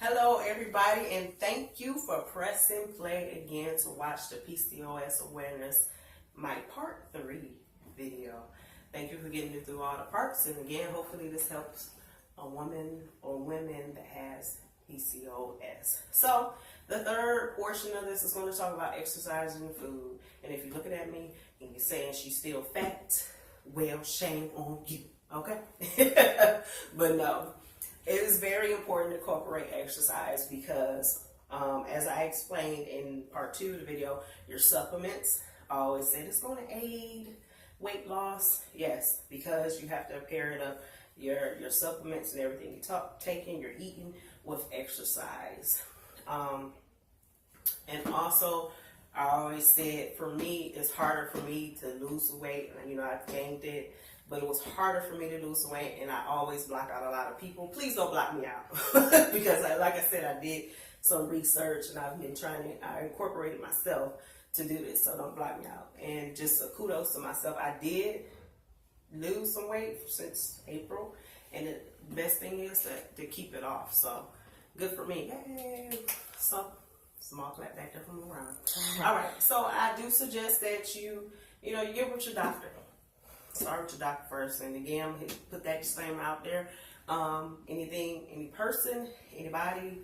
Hello everybody, and thank you for pressing play again to watch the PCOS Awareness, my part 3 video. Thank you for getting me through all the parts, and again, hopefully this helps a woman or women that has PCOS. So, the third portion of this is going to talk about exercise and food. And if you're looking at me and you're saying she's still fat, well, shame on you, okay? But no. It is very important to incorporate exercise because, as I explained in part 2 of the video, your supplements, I always said it's going to aid weight loss. Yes, because you have to pair it up, your supplements and everything you're taking, you're eating with exercise. And also, I always said, for me, it's harder for me to lose weight. You know, I've gained it. But it was harder for me to lose weight, and I always block out a lot of people. Please don't block me out. Because, like I said, I did some research, and I've been I incorporated myself to do this, so don't block me out. And just kudos to myself. I did lose some weight since April, and the best thing is to keep it off. So, good for me. Yay! So, small clap back there from around. All right, so I do suggest that you get with your doctor. Start with your doctor first, and again, put that disclaimer out there. Any person, anybody,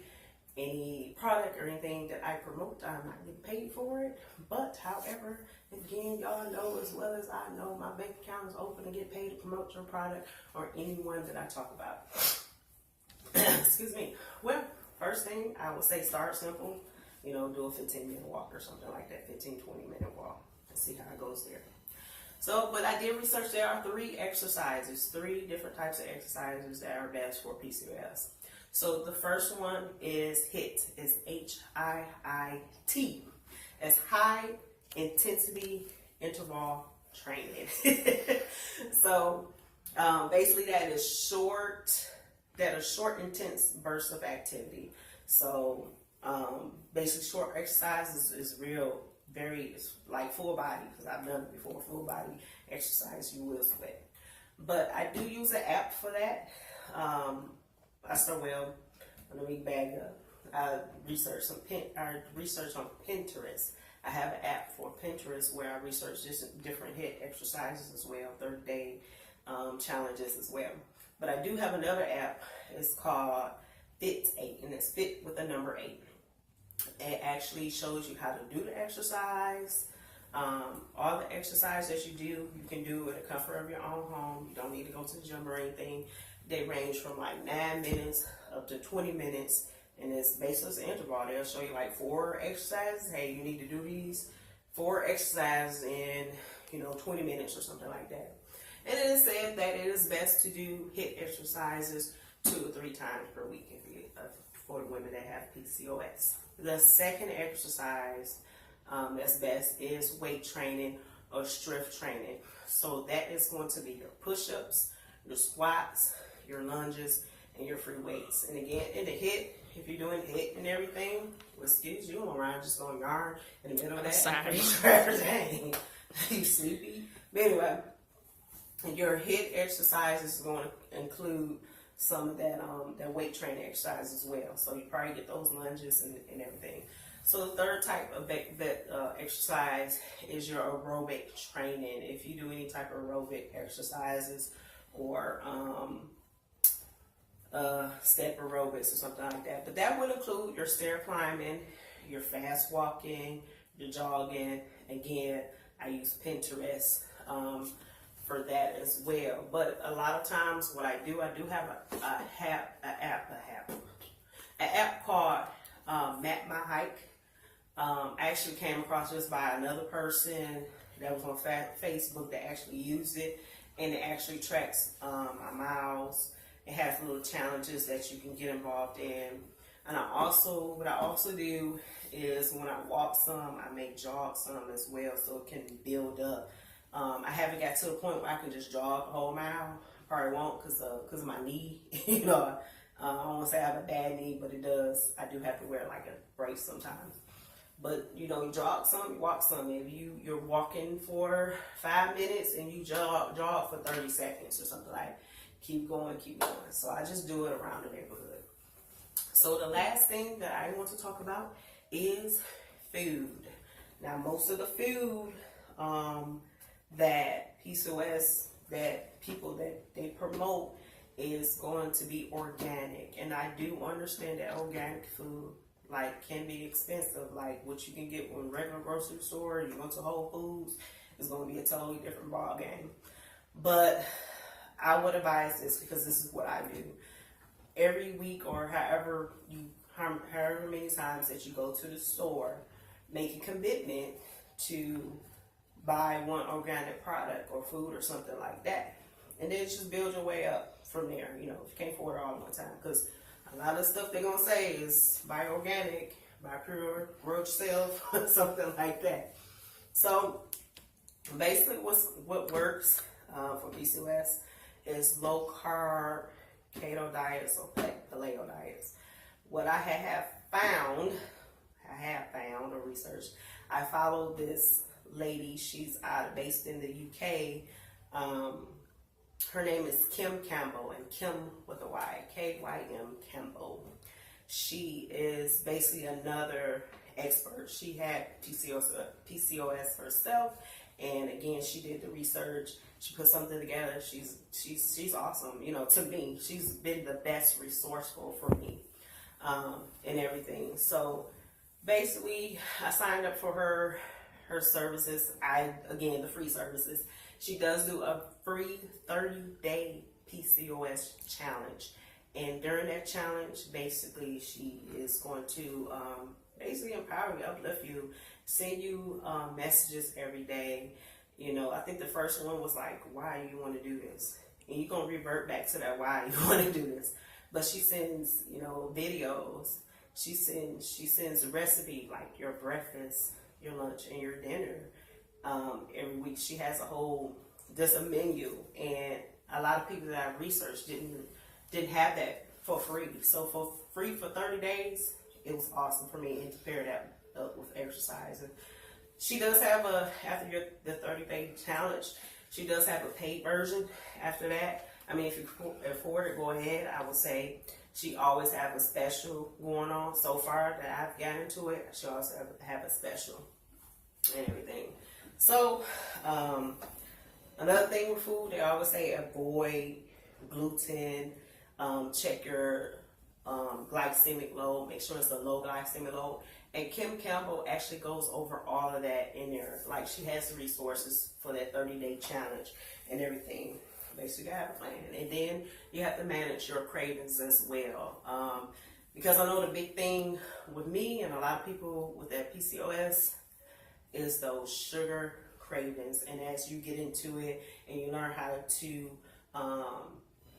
any product or anything that I promote, I'm not getting paid for it. But, however, again, y'all know as well as I know, my bank account is open to get paid to promote your product or anyone that I talk about. Excuse me. Well, first thing I would say, start simple. Do a 15-minute walk or something like that, 15-20-minute walk, and see how it goes there. So, but I did research, there are 3 different types of exercises that are best for PCOS. So the first one is HIIT, it's HIIT. It's high intensity interval training. So basically that is short, intense bursts of activity. So basically short exercise is it's like full body, because I've done it before. Full body exercise, you will sweat. But I do use an app for that. Let me back up. I researched on Pinterest. I have an app for Pinterest where I research just different HIIT exercises as well, 30-day challenges as well. But I do have another app. It's called Fit8, and it's fit with the number 8. It actually shows you how to do the exercise. All the exercise that you do, you can do in the comfort of your own home. You don't need to go to the gym or anything. They range from like 9 minutes up to 20 minutes, and it's basically an interval. They'll show you like 4 exercises. Hey, you need to do these 4 exercises in 20 minutes or something like that. And it is said that it is best to do HIIT exercises 2 or 3 times per week for the women that have PCOS. The second exercise that's best is weight training or strength training. So that is going to be your push-ups, your squats, your lunges, and your free weights. And again, in the HIIT, if you're doing HIIT and everything, excuse you, around just going yarn in the middle of that. Sorry. Dang, you sleepy? But anyway, your HIIT exercise is going to include some of that weight training exercise as well. So you probably get those lunges and everything. So the third type of exercise is your aerobic training. If you do any type of aerobic exercises or step aerobics or something like that. But that would include your stair climbing, your fast walking, your jogging. Again, I use Pinterest for that as well. But a lot of times what I do have an app called Map My Hike. I actually came across this by another person that was on Facebook that actually used it, and it actually tracks my miles. It has little challenges that you can get involved in. And what I also do is when I walk some, I may jog some as well, so it can build up. I haven't got to the point where I can just jog a whole mile. Probably won't because of my knee. I don't want to say I have a bad knee, but it does. I do have to wear like a brace sometimes. But you jog some, you walk some. If you're walking for 5 minutes and you jog for 30 seconds or something like that. Keep going. So I just do it around the neighborhood. So the last thing that I want to talk about is food. Now, most of the food that PCOS, that people that they promote, is going to be organic. And I do understand that organic food can be expensive. Like what you can get from a regular grocery store, you go to Whole Foods, it's going to be a totally different ball game. But I would advise this because this is what I do. Every week or however many times that you go to the store, make a commitment to buy one organic product or food or something like that. And then just build your way up from there, if you can't afford it all at one time. Because a lot of stuff they're going to say is buy organic, buy pure, grow yourself, something like that. So basically what works for PCOS is low carb, keto diets, or paleo diets. What I have found or researched, I follow this lady. She's based in the UK. Her name is Kym Campbell, and Kym with a Y, Kym Campbell. She is basically another expert. She had PCOS herself, and again, she did the research. She put something together. She's awesome. To me, she's been the best resourceful for me and everything. So basically, I signed up for her services. The free services. She does do a free 30-day PCOS challenge. And during that challenge, basically, she is going to empower you, uplift you, send you messages every day. I think the first one was like, why do you want to do this? And you're going to revert back to that why you want to do this. But she sends, videos. She sends a recipe, like your breakfast, your lunch, and your dinner. Every week she has a menu, and a lot of people that I've researched didn't have that for free. So for free for 30 days, it was awesome for me, and to pair that up with exercise. And she does have after the 30-day challenge, she does have a paid version after that. I mean, if you afford it, go ahead. I would say she always have a special going on. So far that I've gotten into it, she always have a special and everything. So, another thing with food, they always say avoid gluten, check your glycemic load, make sure it's a low glycemic load. And Kym Campbell actually goes over all of that in there. Like, she has the resources for that 30-day challenge and everything. Basically, you have a plan. And then you have to manage your cravings as well. Because I know the big thing with me and a lot of people with that PCOS is those sugar cravings. And as you get into it and you learn how to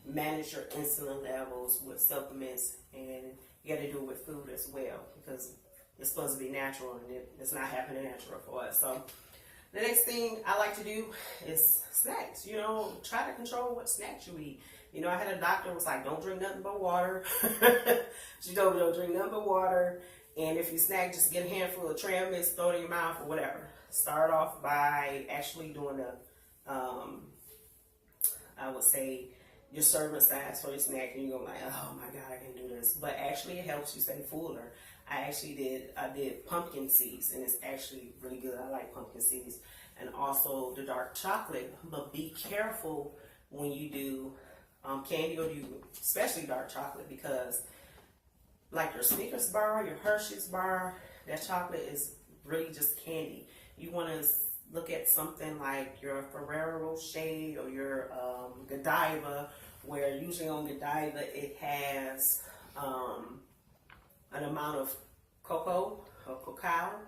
manage your insulin levels with supplements, and you got to do it with food as well, because it's supposed to be natural and it's not happening natural for us. So the next thing I like to do is snacks. Try to control what snacks you eat. I had a doctor who was like, don't drink nothing but water. She told me don't drink nothing but water. And if you snack, just get a handful of trail mix, throw it in your mouth or whatever. Start off by actually doing I would say, your serving size for your snack, and you're going to be like, oh my God, I can't do this. But actually, it helps you stay fuller. I did pumpkin seeds, and it's actually really good. I like pumpkin seeds. And also the dark chocolate. But be careful when you do candy, or especially dark chocolate, because like your Snickers bar, your Hershey's bar, that chocolate is really just candy. You want to look at something like your Referral shade or your Godiva, where usually on Godiva it has an amount of cocoa or cacao.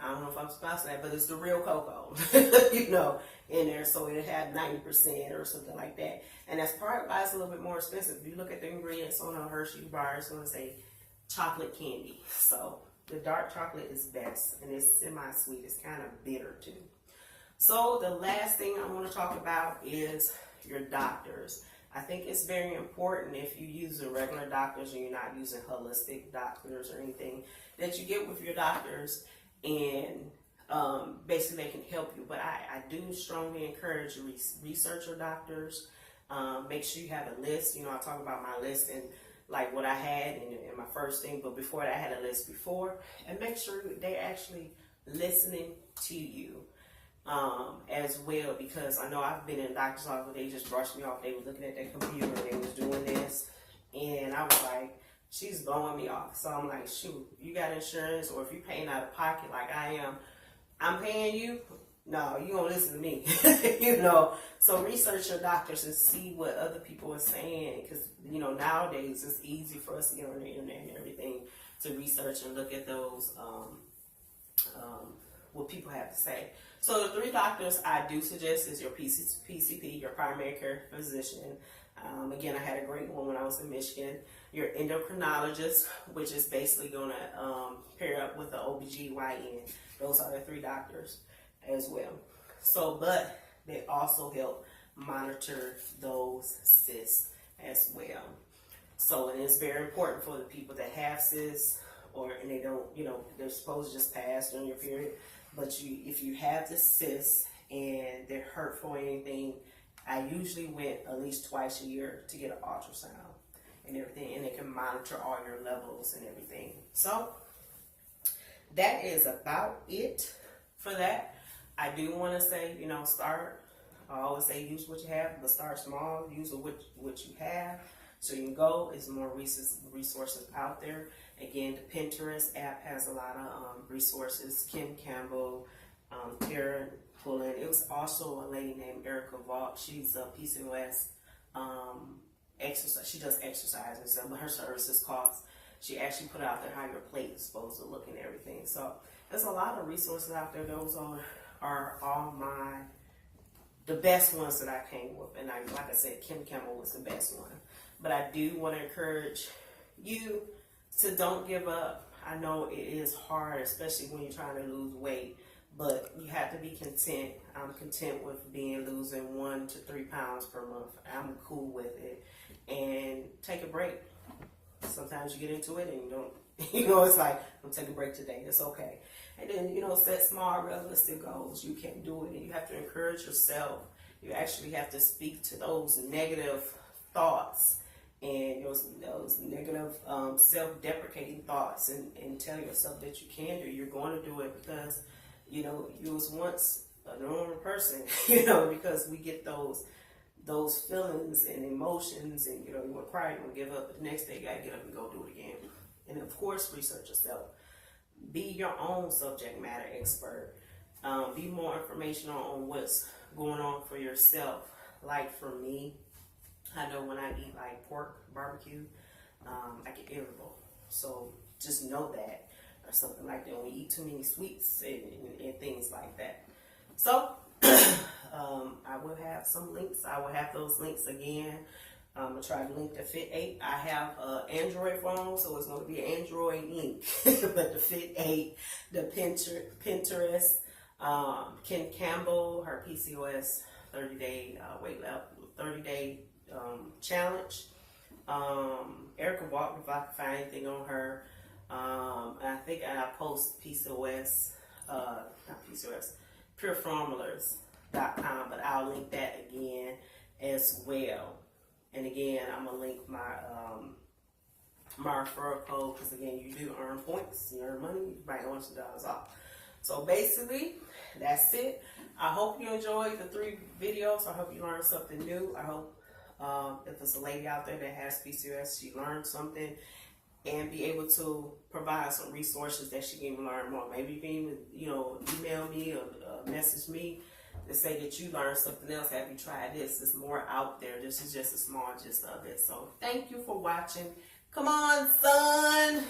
I don't know if I'm supposed to that, but it's the real cocoa, in there. So it had 90% or something like that. And that's probably why it's a little bit more expensive. If you look at the ingredients on a Hershey bar, it's going to say chocolate candy. So the dark chocolate is best, and it's semi-sweet. It's kind of bitter too. So the last thing I want to talk about is your doctors. I think it's very important, if you use the regular doctors and you're not using holistic doctors or anything, that you get with your doctors and basically they can help you. But I do strongly encourage you research your doctors. Make sure you have a list. I talk about my list, and like what I had in my first thing, but before that I had a list before, and make sure they're actually listening to you as well, because I know I've been in the doctor's office, they just brushed me off, they were looking at their computer, they was doing this, and I was like, she's blowing me off. So I'm like, shoot, you got insurance, or if you're paying out of pocket like I am, I'm paying you, no, you don't listen to me. You know, so research your doctors and see what other people are saying, because, you know, nowadays it's easy for us to get on the internet and everything to research and look at those, what people have to say. So the 3 doctors I do suggest is your PCP, your primary care physician. Again, I had a great one when I was in Michigan. Your endocrinologist, which is basically going to pair up with the OBGYN. Those are the 3 doctors as well. So, but they also help monitor those cysts as well. So, and it's very important for the people that have cysts, and they don't, you know, they're supposed to just pass during your period. But if you have the cysts and they're hurtful or anything, I usually went at least twice a year to get an ultrasound and everything, and they can monitor all your levels and everything. So that is about it for that. I do want to say, you know, I always say use what you have, but start small, use what you have. So you can go, there's more resources out there. Again, the Pinterest app has a lot of resources. Kym Campbell, Tarryn Poulton. It was also a lady named Erika Volk. She's a PCOS exercise. She does exercises, but her services cost. She actually put out there how your plate is supposed to look and everything. So there's a lot of resources out there. Those are all the best ones that I came with. And like I said, Kym Campbell was the best one. But I do want to encourage you to don't give up. I know it is hard, especially when you're trying to lose weight, but you have to be content. I'm content with losing 1 to 3 pounds per month. I'm cool with it. And take a break. Sometimes you get into it and you don't, you know, it's like, I'm taking a break today. It's okay. And then, you know, set small, realistic goals. You can do it, and you have to encourage yourself. You actually have to speak to those negative thoughts and those negative self-deprecating thoughts, and tell yourself that you can do. You're going to do it because, you know, you was once a normal person. You know, because we get those feelings and emotions, and, you know, you want to cry, you want to give up, but the next day you got to get up and go do it again. And of course, research yourself. Be your own subject matter expert. Be more informational on what's going on for yourself. Like for me, I know when I eat like pork barbecue, I get irritable. So just know that, or something like that. When we eat too many sweets and things like that. So I will have some links. I will have those links again. I'm going to try to link the Fit8. I have an Android phone, so it's going to be an Android link. But the Fit8, the Pinterest, Kym Campbell, her PCOS 30-day challenge. Erika Volk, if I can find anything on her. I think I post PCOS, not PCOS, pureformulas.com, but I'll link that again as well. And again, I'm going to link my referral code, because again, you do earn points, you earn money, you might earn some dollars off. So basically, that's it. I hope you enjoyed the 3 videos. I hope you learned something new. I hope if there's a lady out there that has PCOS, she learned something and be able to provide some resources that she can learn more. Maybe you can even, you know, email me or message me to say that you learned something else. Have you tried this? There's more out there. This is just a small gist of it. So thank you for watching. Come on, son.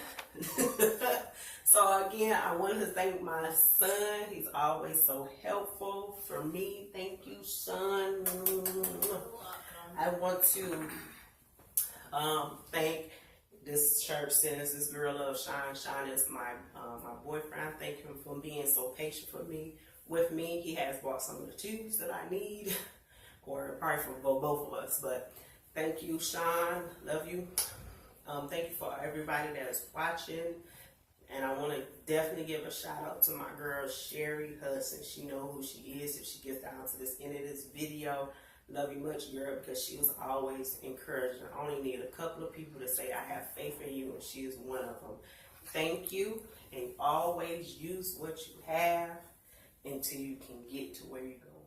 So again, I want to thank my son. He's always so helpful for me. Thank you, son. I want to thank this church says this girl loves Shine. Shine is my boyfriend. I thank him for being so patient with me. He has bought some of the tubes that I need, or probably for both of us. But thank you, Sean. Love you. Thank you for everybody that is watching. And I want to definitely give a shout out to my girl, Sherry Hudson. She knows who she is if she gets down to this end of this video. Love you much, girl, because she was always encouraging. I only need a couple of people to say, I have faith in you, and she is one of them. Thank you, and always use what you have until you can get to where you're going.